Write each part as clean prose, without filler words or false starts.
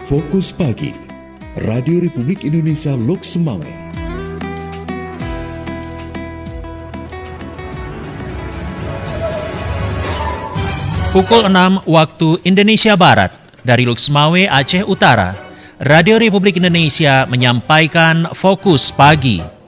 Fokus Pagi, Radio Republik Indonesia Lok Semawe. Pukul 6 waktu Indonesia Barat, dari Lok Semawe, Aceh Utara, Radio Republik Indonesia menyampaikan Fokus Pagi.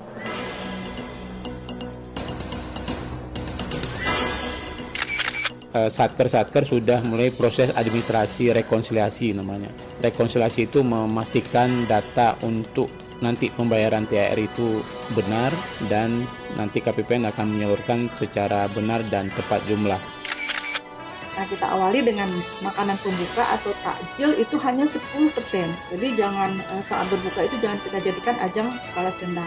Satker sudah mulai proses administrasi rekonsiliasi namanya. Rekonsiliasi itu memastikan data untuk nanti pembayaran THR itu benar dan nanti KPPN akan menyalurkan secara benar dan tepat jumlah. Nah, kita awali dengan makanan pembuka atau takjil itu hanya 10%. Jadi jangan saat berbuka itu jangan kita jadikan ajang balas dendam.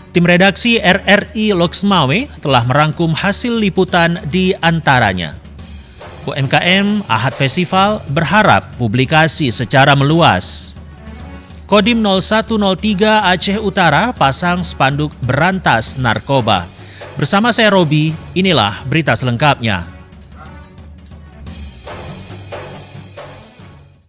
Tim redaksi RRI Lok Semawe telah merangkum hasil liputan di antaranya. UMKM Ahad Festival berharap publikasi secara meluas. Kodim 0103 Aceh Utara pasang spanduk berantas narkoba. Bersama saya Robi, inilah berita selengkapnya.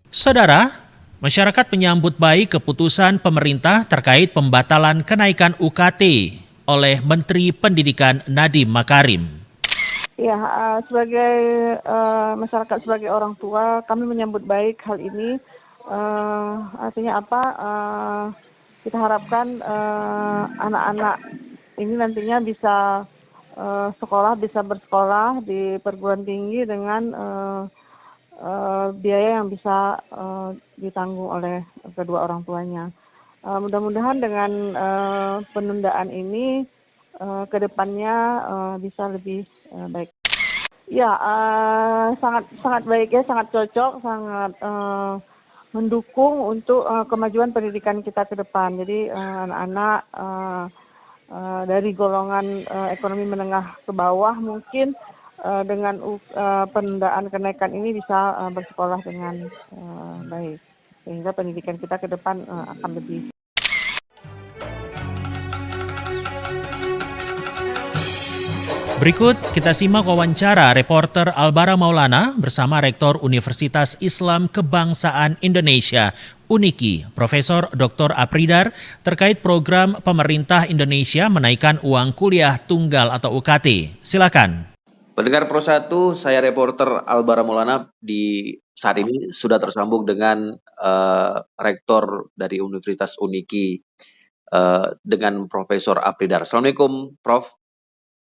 Saudara, masyarakat menyambut baik keputusan pemerintah terkait pembatalan kenaikan UKT oleh Menteri Pendidikan Nadiem Makarim. Ya, sebagai masyarakat, sebagai orang tua, kami menyambut baik hal ini. Artinya apa? Kita harapkan anak-anak ini nantinya bisa bisa bersekolah di perguruan tinggi dengan biaya yang bisa ditanggung oleh kedua orang tuanya. Mudah-mudahan dengan penundaan ini ke depannya bisa lebih baik. Ya, sangat baik ya, sangat cocok, sangat mendukung untuk kemajuan pendidikan kita ke depan. Jadi anak-anak dari golongan ekonomi menengah ke bawah mungkin dengan penundaan kenaikan ini bisa bersekolah dengan baik, sehingga pendidikan kita ke depan akan lebih. Berikut kita simak wawancara reporter Albara Maulana bersama Rektor Universitas Islam Kebangsaan Indonesia UNIKI, Profesor Dr. Apridar, terkait program pemerintah Indonesia menaikkan uang kuliah tunggal atau UKT. Silakan. Pendengar Pro 1, saya reporter Albara Maulana di saat ini sudah tersambung dengan Rektor dari Universitas UNIKI dengan Profesor Apridar. Assalamualaikum, Prof.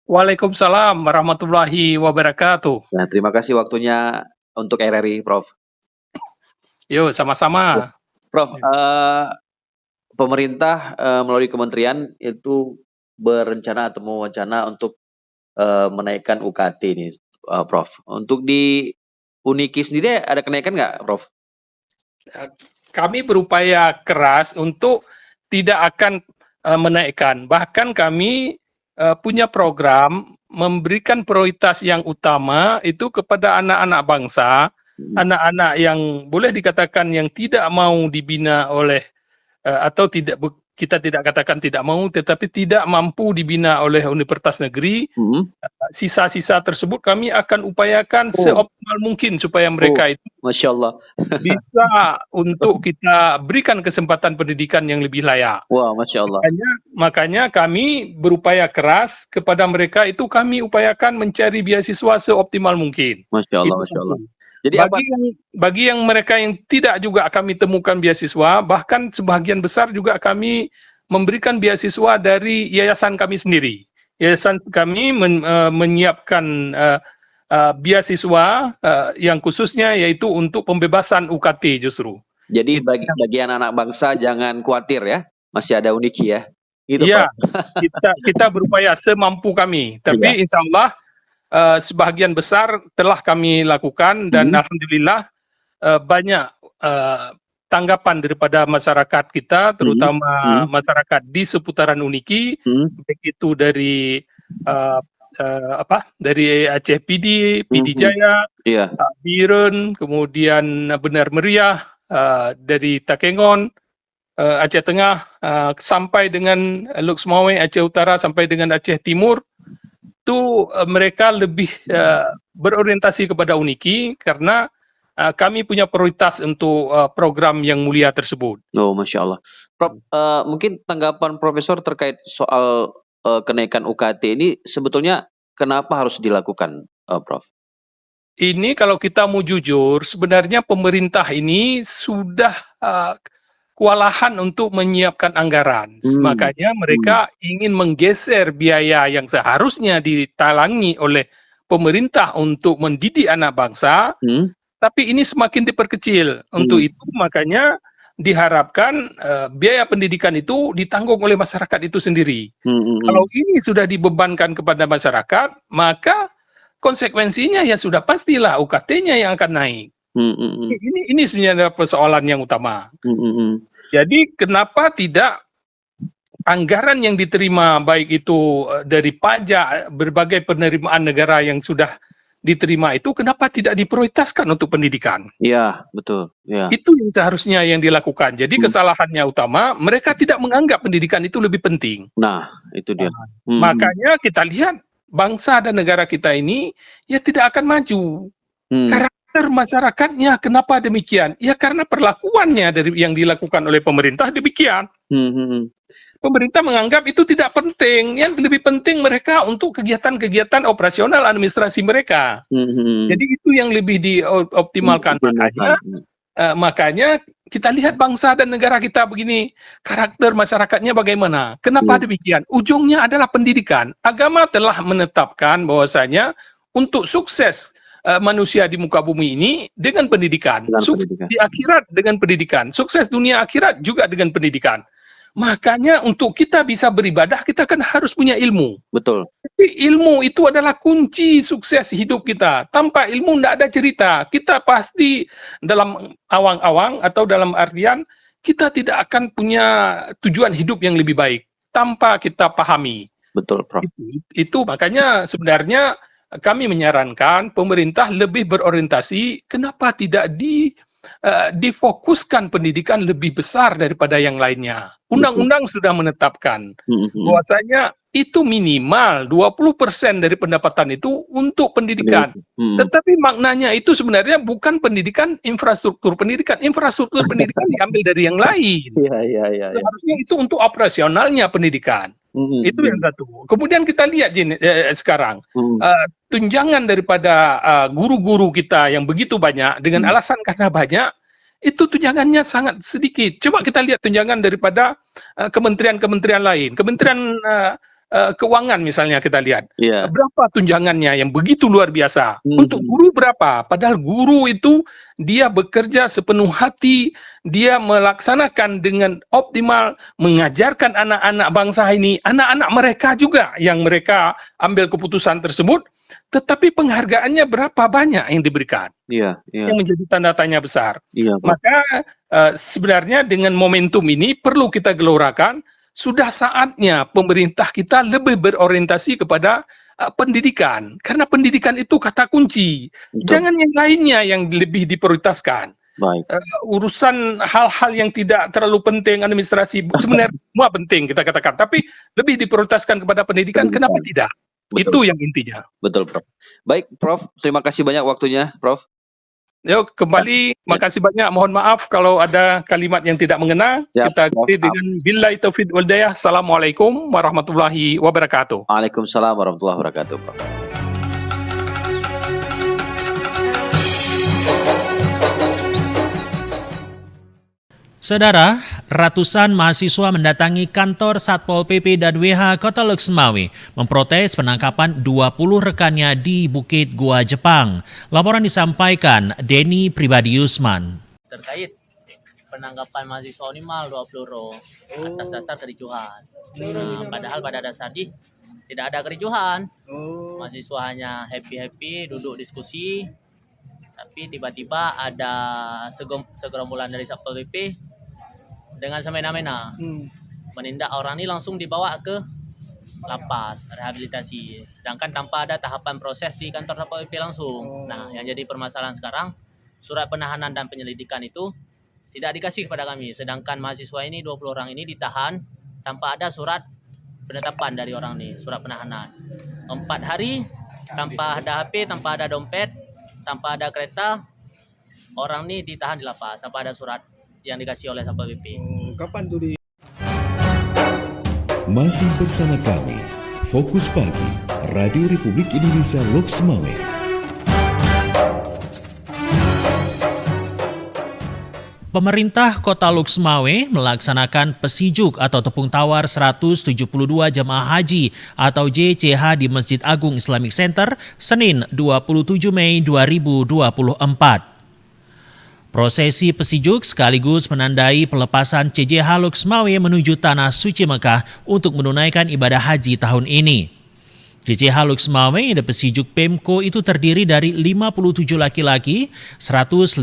Waalaikumsalam warahmatullahi wabarakatuh. Nah, terima kasih waktunya untuk RRI, Prof. Yuk, sama-sama. Prof, pemerintah melalui kementerian itu berencana atau mewacana untuk menaikkan UKT ini, Prof. Untuk di UNIKI sendiri ada kenaikan nggak, Prof? Kami berupaya keras untuk tidak akan menaikkan. Bahkan kami punya program memberikan prioritas yang utama itu kepada anak-anak bangsa, anak-anak yang boleh dikatakan yang tidak mau dibina oleh atau kita tidak katakan tidak mau, tetapi tidak mampu dibina oleh universitas negeri. Sisa-sisa tersebut kami akan upayakan seoptimal mungkin supaya mereka itu Masya Allah. bisa untuk kita berikan kesempatan pendidikan yang lebih layak. Wah, Masya Allah. Makanya kami berupaya keras kepada mereka itu, kami upayakan mencari beasiswa seoptimal mungkin. Masya Allah, Masya Allah. Jadi bagi yang mereka yang tidak juga kami temukan beasiswa, bahkan sebagian besar juga kami memberikan beasiswa dari yayasan kami sendiri. Yayasan kami menyiapkan beasiswa yang khususnya yaitu untuk pembebasan UKT justru. Jadi bagi anak-anak bangsa jangan khawatir ya, masih ada UNIKI ya. Gitu, iya, kita berupaya semampu kami, tapi insya Allah sebahagian besar telah kami lakukan dan alhamdulillah banyak tanggapan daripada masyarakat kita, terutama masyarakat di seputaran UNIKI, baik itu dari dari Aceh PD Jaya, Biren, kemudian Benar Meriah, dari Takengon, Aceh Tengah, sampai dengan Lok Semawe, Aceh Utara, sampai dengan Aceh Timur. itu mereka lebih berorientasi kepada Uniki karena kami punya prioritas untuk program yang mulia tersebut. Oh, Masya Allah. Prof, mungkin tanggapan Profesor terkait soal kenaikan UKT ini sebetulnya kenapa harus dilakukan, Prof? Ini kalau kita mau jujur, sebenarnya pemerintah ini sudah kewalahan untuk menyiapkan anggaran. Makanya mereka ingin menggeser biaya yang seharusnya ditalangi oleh pemerintah untuk mendidik anak bangsa, tapi ini semakin diperkecil. Untuk itu makanya diharapkan biaya pendidikan itu ditanggung oleh masyarakat itu sendiri. Kalau ini sudah dibebankan kepada masyarakat, maka konsekuensinya ya sudah pastilah UKT-nya yang akan naik. Ini sebenarnya persoalan yang utama. Jadi kenapa tidak anggaran yang diterima baik itu dari pajak, berbagai penerimaan negara yang sudah diterima itu kenapa tidak diprioritaskan untuk pendidikan? Iya, betul. Ya. Itu yang seharusnya yang dilakukan. Jadi kesalahannya utama, mereka tidak menganggap pendidikan itu lebih penting. Nah, itu dia. Makanya kita lihat bangsa dan negara kita ini ya tidak akan maju. Karakter masyarakatnya kenapa demikian? Ya karena perlakuannya dari yang dilakukan oleh pemerintah demikian. Pemerintah menganggap itu tidak penting. Yang lebih penting mereka untuk kegiatan-kegiatan operasional administrasi mereka. Jadi itu yang lebih dioptimalkan. Makanya kita lihat bangsa dan negara kita begini, karakter masyarakatnya bagaimana? Kenapa demikian? Ujungnya adalah pendidikan. Agama telah menetapkan bahwasanya untuk sukses manusia di muka bumi ini dengan pendidikan. Sukses di akhirat dengan pendidikan. Sukses dunia akhirat juga dengan pendidikan. Makanya untuk kita bisa beribadah, kita kan harus punya ilmu. Betul. Tapi ilmu itu adalah kunci sukses hidup kita. Tanpa ilmu tidak ada cerita. Kita pasti dalam awang-awang atau dalam artian kita tidak akan punya tujuan hidup yang lebih baik tanpa kita pahami. Betul, Prof. Itu makanya sebenarnya kami menyarankan pemerintah lebih berorientasi kenapa tidak difokuskan pendidikan lebih besar daripada yang lainnya. Undang-undang sudah menetapkan bahwasanya itu minimal 20% dari pendapatan itu untuk pendidikan. Tetapi maknanya itu sebenarnya bukan pendidikan, infrastruktur pendidikan. Infrastruktur pendidikan diambil dari yang lain. Seharusnya itu untuk operasionalnya pendidikan. Itu yang satu. Kemudian kita lihat sekarang tunjangan daripada guru-guru kita yang begitu banyak dengan alasan karena banyak, itu tunjangannya sangat sedikit. Coba kita lihat tunjangan daripada kementerian-kementerian lain. Kementerian Keuangan misalnya kita lihat. Berapa tunjangannya yang begitu luar biasa. Untuk guru berapa? Padahal guru itu dia bekerja sepenuh hati, dia melaksanakan dengan optimal, mengajarkan anak-anak bangsa ini, anak-anak mereka juga yang mereka ambil keputusan tersebut, tetapi penghargaannya berapa banyak yang diberikan? Yang menjadi tanda tanya besar. Maka sebenarnya dengan momentum ini perlu kita gelorakan. Sudah saatnya pemerintah kita lebih berorientasi kepada pendidikan. Karena pendidikan itu kata kunci. Jangan yang lainnya yang lebih diprioritaskan. Urusan hal-hal yang tidak terlalu penting, administrasi, sebenarnya semua penting kita katakan. Tapi lebih diprioritaskan kepada pendidikan, kenapa tidak? Itu yang intinya. Betul, Prof. Baik, Prof. Terima kasih banyak waktunya, Prof. Yuk kembali, makasih banyak. Mohon maaf kalau ada kalimat yang tidak mengena. Kita ganti dengan billahi taufiq wal hidayah. Assalamualaikum warahmatullahi wabarakatuh. Waalaikumsalam warahmatullahi wabarakatuh, Prof. Saudara, ratusan mahasiswa mendatangi kantor Satpol PP dan WH Kota Loksmawe memprotes penangkapan 20 rekannya di Bukit Gua Jepang. Laporan disampaikan Denny Pribadi Yusman. Terkait penangkapan mahasiswa ini mal 20 roh atas dasar kericuhan. Padahal pada dasarnya tidak ada kericuhan. Mahasiswa hanya happy-happy duduk diskusi. Tapi tiba-tiba ada segerombolan dari Satpol PP dengan semena-mena menindak orang ini, langsung dibawa ke lapas rehabilitasi, sedangkan tanpa ada tahapan proses di kantor Satpol PP langsung. Nah, yang jadi permasalahan sekarang, surat penahanan dan penyelidikan itu tidak dikasih kepada kami, sedangkan mahasiswa ini 20 orang ini ditahan tanpa ada surat penetapan dari orang nih, surat penahanan. 4 hari tanpa ada HP, tanpa ada dompet, tanpa ada kereta, orang nih ditahan di lapas sampai ada surat yang dikasih oleh Satpol PP. Kapan tuh di Masih bersama kami, Fokus Pagi, Radio Republik Indonesia Loks Mawé. Pemerintah Kota Loks Mawé melaksanakan pesijuk atau tepung tawar 172 jemaah haji atau JCH di Masjid Agung Islamic Center Senin 27 Mei 2024. Prosesi pesijuk sekaligus menandai pelepasan CJH Loks Mawé menuju Tanah Suci Mekah untuk menunaikan ibadah haji tahun ini. JCH Loks Mawé yang dipesijuk Pemko itu terdiri dari 57 laki-laki, 115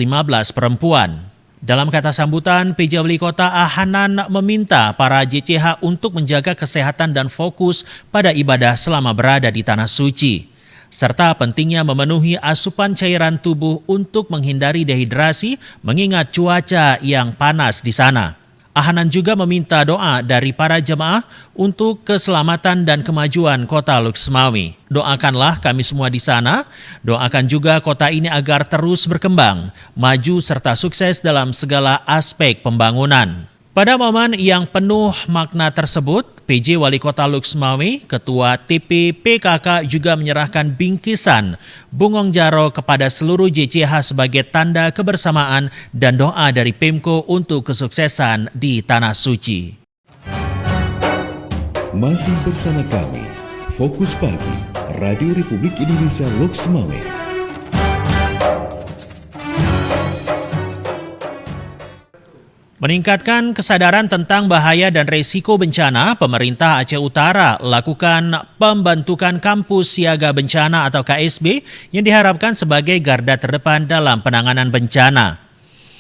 perempuan. Dalam kata sambutan, PJ Wali Kota Ahanan meminta para JCH untuk menjaga kesehatan dan fokus pada ibadah selama berada di Tanah Suci, serta pentingnya memenuhi asupan cairan tubuh untuk menghindari dehidrasi mengingat cuaca yang panas di sana. Ahanan juga meminta doa dari para jemaah untuk keselamatan dan kemajuan kota Loks Mawé. Doakanlah kami semua di sana, doakan juga kota ini agar terus berkembang, maju serta sukses dalam segala aspek pembangunan. Pada momen yang penuh makna tersebut, PJ Wali Kota Loks Mawé, Ketua TP PKK juga menyerahkan bingkisan Bungong Jaro kepada seluruh JCH sebagai tanda kebersamaan dan doa dari Pemko untuk kesuksesan di Tanah Suci. Masih bersama kami, Fokus Pagi, Radio Republik Indonesia Loks Mawé. Meningkatkan kesadaran tentang bahaya dan resiko bencana, pemerintah Aceh Utara lakukan pembentukan kampus siaga bencana atau KSB yang diharapkan sebagai garda terdepan dalam penanganan bencana.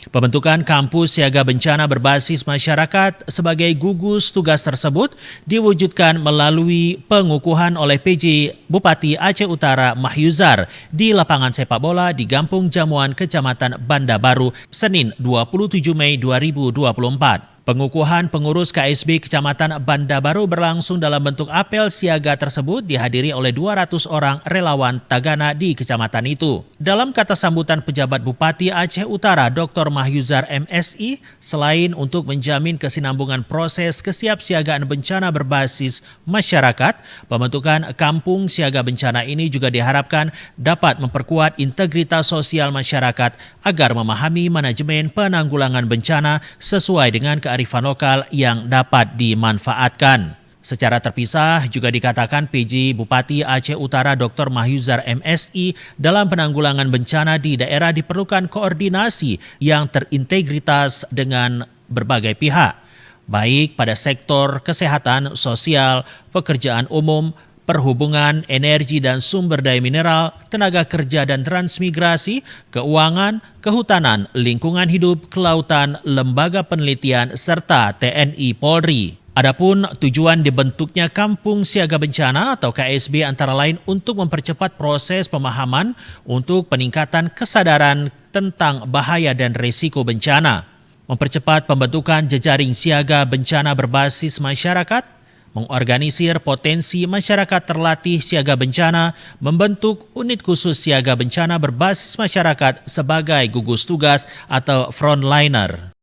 Pembentukan kampus siaga bencana berbasis masyarakat sebagai gugus tugas tersebut diwujudkan melalui pengukuhan oleh PJ Bupati Aceh Utara Mahyuzar di lapangan sepak bola di Gampung Jamuan, Kecamatan Banda Baru, Senin 27 Mei 2024. Pengukuhan pengurus KSB Kecamatan Banda Baru berlangsung dalam bentuk apel siaga tersebut dihadiri oleh 200 orang relawan Tagana di kecamatan itu. Dalam kata sambutan pejabat Bupati Aceh Utara Dr. Mahyuzar MSI, selain untuk menjamin kesinambungan proses kesiapsiagaan bencana berbasis masyarakat, pembentukan kampung siaga bencana ini juga diharapkan dapat memperkuat integritas sosial masyarakat agar memahami manajemen penanggulangan bencana sesuai dengan kearifan lokal yang dapat dimanfaatkan. Secara terpisah juga dikatakan PJ Bupati Aceh Utara Dr. Mahyuzar MSI dalam penanggulangan bencana di daerah diperlukan koordinasi yang terintegritas dengan berbagai pihak, baik pada sektor kesehatan, sosial, pekerjaan umum, perhubungan, energi dan sumber daya mineral, tenaga kerja dan transmigrasi, keuangan, kehutanan, lingkungan hidup, kelautan, lembaga penelitian, serta TNI Polri. Adapun tujuan dibentuknya Kampung Siaga Bencana atau KSB antara lain untuk mempercepat proses pemahaman untuk peningkatan kesadaran tentang bahaya dan risiko bencana, mempercepat pembentukan jejaring siaga bencana berbasis masyarakat, mengorganisir potensi masyarakat terlatih siaga bencana, membentuk unit khusus siaga bencana berbasis masyarakat sebagai gugus tugas atau frontliner.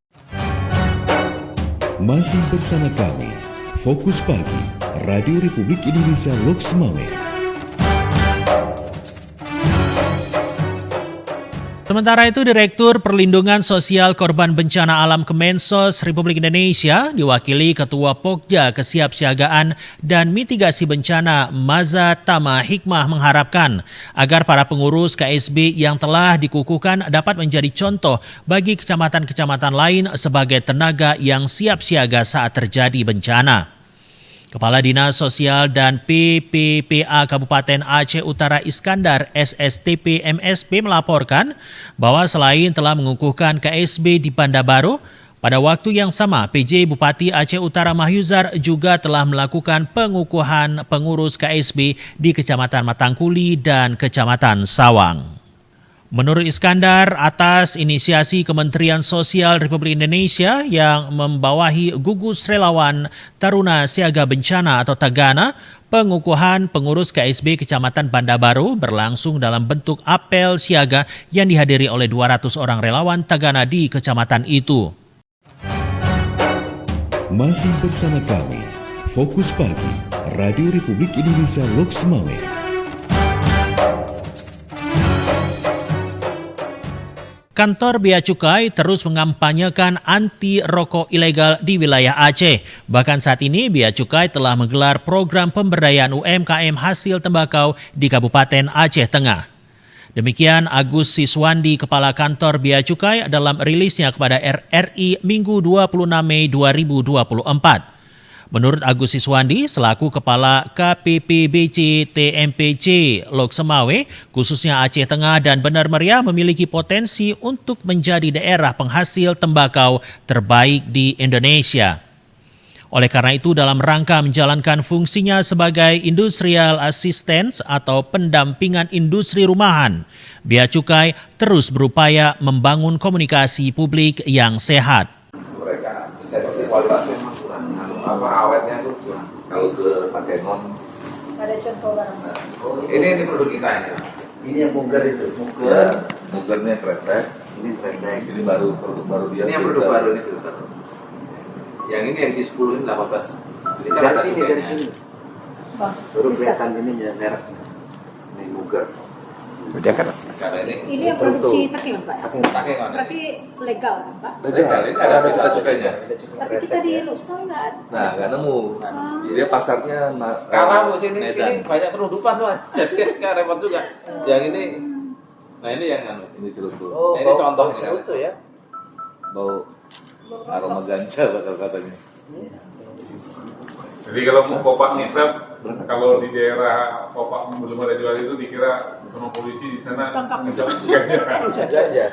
Masih bersama kami, Fokus Pagi, Radio Republik Indonesia Loks Mawé. Sementara itu, Direktur Perlindungan Sosial Korban Bencana Alam Kemensos Republik Indonesia diwakili Ketua Pokja Kesiapsiagaan dan Mitigasi Bencana Maza Tama Hikmah mengharapkan agar para pengurus KSB yang telah dikukuhkan dapat menjadi contoh bagi kecamatan-kecamatan lain sebagai tenaga yang siap siaga saat terjadi bencana. Kepala Dinas Sosial dan PPPA Kabupaten Aceh Utara Iskandar SSTP MSP melaporkan bahwa selain telah mengukuhkan KSB di Banda Baru, pada waktu yang sama PJ Bupati Aceh Utara Mahyuzar juga telah melakukan pengukuhan pengurus KSB di Kecamatan Matangkuli dan Kecamatan Sawang. Menurut Iskandar, atas inisiasi Kementerian Sosial Republik Indonesia yang membawahi gugus relawan Taruna Siaga Bencana atau Tagana, pengukuhan pengurus KSB Kecamatan Bandar Baru berlangsung dalam bentuk apel siaga yang dihadiri oleh 200 orang relawan Tagana di kecamatan itu. Masih bersama kami, Fokus Pagi, Radio Republik Indonesia Loks Mawé. Kantor Bea Cukai terus mengampanyekan anti rokok ilegal di wilayah Aceh. Bahkan saat ini Bea Cukai telah menggelar program pemberdayaan UMKM hasil tembakau di Kabupaten Aceh Tengah. Demikian Agus Siswandi, Kepala Kantor Bea Cukai dalam rilisnya kepada RRI Minggu 26 Mei 2024. Menurut Agus Siswandi, selaku Kepala KPPBC TMPC Loks Mawé, khususnya Aceh Tengah dan Benar Meriah memiliki potensi untuk menjadi daerah penghasil tembakau terbaik di Indonesia. Oleh karena itu, dalam rangka menjalankan fungsinya sebagai Industrial Assistance atau pendampingan industri rumahan, Bea Cukai terus berupaya membangun komunikasi publik yang sehat. Mereka kualitasnya kurang, awetnya itu kurang. Kalau ke Patenon, ada contoh barang. Ini produk kita ini. Ini yang Muger itu, Mugernya kretek. ini pendek. Ini baru produk baru dia. Ini yang produk baru ini produk baru. Yang ini yang si 10 ini 18. Ini kan Dari sini, dari sini. Bang, Baru bisa. kelihatan ininya mereknya. Ini Muger. Karena Ini yang produksi taking, Pak. pakai mana? Berarti legal, kan, Pak? Legal, ini ada kita cukainya. Tapi kita di Luxmawé nggak ada. Nah, nggak nemu. Dia pasarnya Kalah bu, sini banyak serundupan soalnya. Jadi kan repot juga. Yang ini, nah ini yang ini cerutu. Oh, Nah, ini contoh ini. cerutu ya. Bau aroma ganja bakal katanya. Jadi kalau mau kopak ngisap, kalau di daerah kopak belum ada jual itu dikira sama polisi di sana ngisap ganja. Ganja.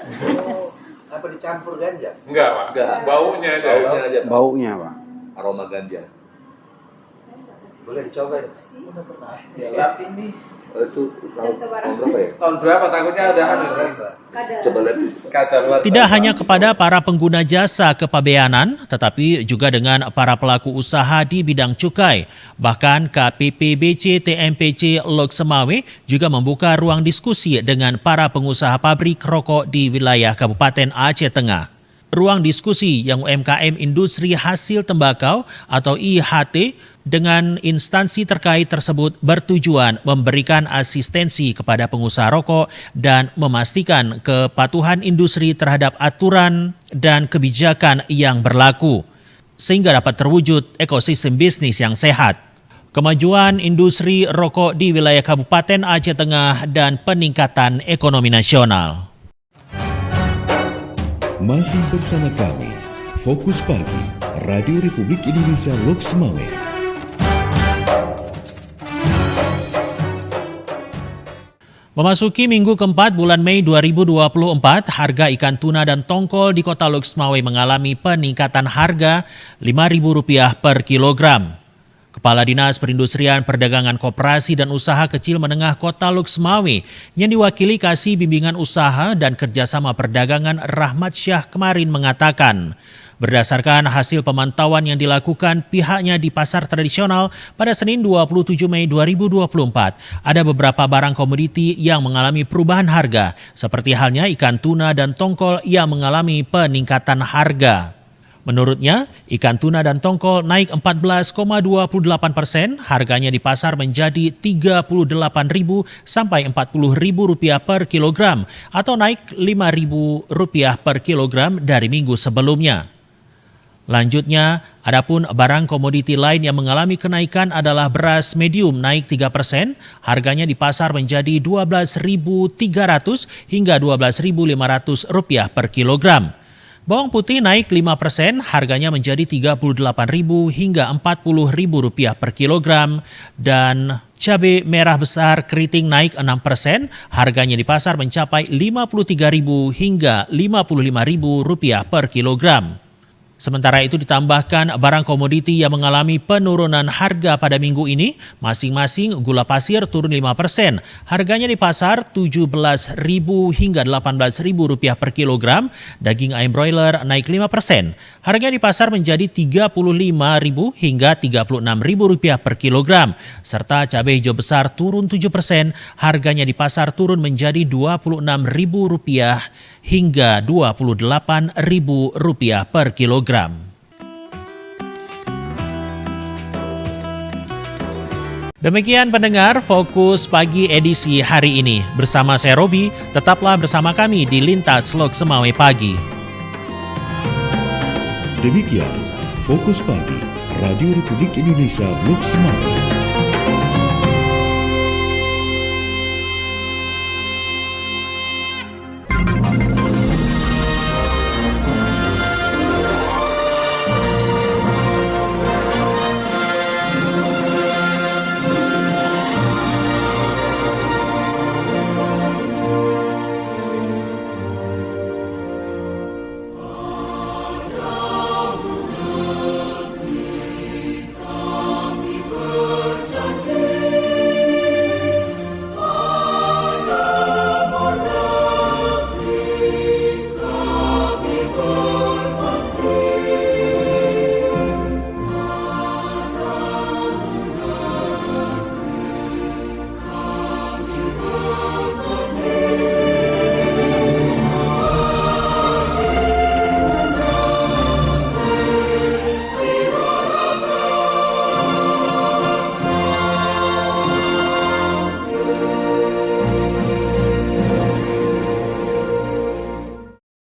Apa dicampur ganja? Enggak pak, baunya aja. Baunya Pak. Aroma ganja. Boleh dicoba ya? Tapi ini Itu tahun berapa ya? tahun berapa takutnya udah Kadar. Coba lihat. kata luar. Tidak hanya kepada para pengguna jasa kepabeanan, tetapi juga dengan para pelaku usaha di bidang cukai. Bahkan KPPBC TMPC Loks Mawé juga membuka ruang diskusi dengan para pengusaha pabrik rokok di wilayah Kabupaten Aceh Tengah. Ruang diskusi yang UMKM Industri Hasil Tembakau atau IHT dengan instansi terkait tersebut bertujuan memberikan asistensi kepada pengusaha rokok dan memastikan kepatuhan industri terhadap aturan dan kebijakan yang berlaku, sehingga dapat terwujud ekosistem bisnis yang sehat. Kemajuan industri rokok di wilayah Kabupaten Aceh Tengah dan peningkatan ekonomi nasional. Masih bersama kami, Fokus Pagi, Radio Republik Indonesia Loks Mawé. Memasuki minggu keempat bulan Mei 2024, harga ikan tuna dan tongkol di kota Loks Mawé mengalami peningkatan harga Rp5.000 per kilogram. Kepala Dinas Perindustrian Perdagangan Koperasi dan Usaha Kecil Menengah Kota Loks Mawé yang diwakili Kasih Bimbingan Usaha dan Kerjasama Perdagangan Rahmat Syah kemarin mengatakan, berdasarkan hasil pemantauan yang dilakukan pihaknya di pasar tradisional pada Senin 27 Mei 2024, ada beberapa barang komoditi yang mengalami perubahan harga, seperti halnya ikan tuna dan tongkol yang mengalami peningkatan harga. Menurutnya, ikan tuna dan tongkol naik 14,28%, harganya di pasar menjadi Rp38.000 sampai Rp40.000 per kilogram atau naik Rp5.000 per kilogram dari minggu sebelumnya. Lanjutnya, adapun barang komoditi lain yang mengalami kenaikan adalah beras medium naik 3%, harganya di pasar menjadi Rp12.300 hingga Rp12.500 per kilogram. Bawang putih naik 5%, harganya menjadi Rp38.000 hingga Rp40.000 per kilogram. Dan cabai merah besar keriting naik 6%, harganya di pasar mencapai Rp53.000 hingga Rp55.000 per kilogram. Sementara itu ditambahkan barang komoditi yang mengalami penurunan harga pada minggu ini, masing-masing gula pasir turun 5%, harganya di pasar Rp17.000 hingga Rp18.000 per kilogram, daging ayam broiler naik 5%, harganya di pasar menjadi Rp35.000 hingga Rp36.000 per kilogram, serta cabai hijau besar turun 7%, harganya di pasar turun menjadi Rp26.000 hingga Rp28.000 per kilogram. Demikian pendengar Fokus Pagi edisi hari ini. Bersama saya Robi, tetaplah bersama kami di Lintas Lok Semawe Pagi. Demikian Fokus Pagi Radio Republik Indonesia Lok Semawe.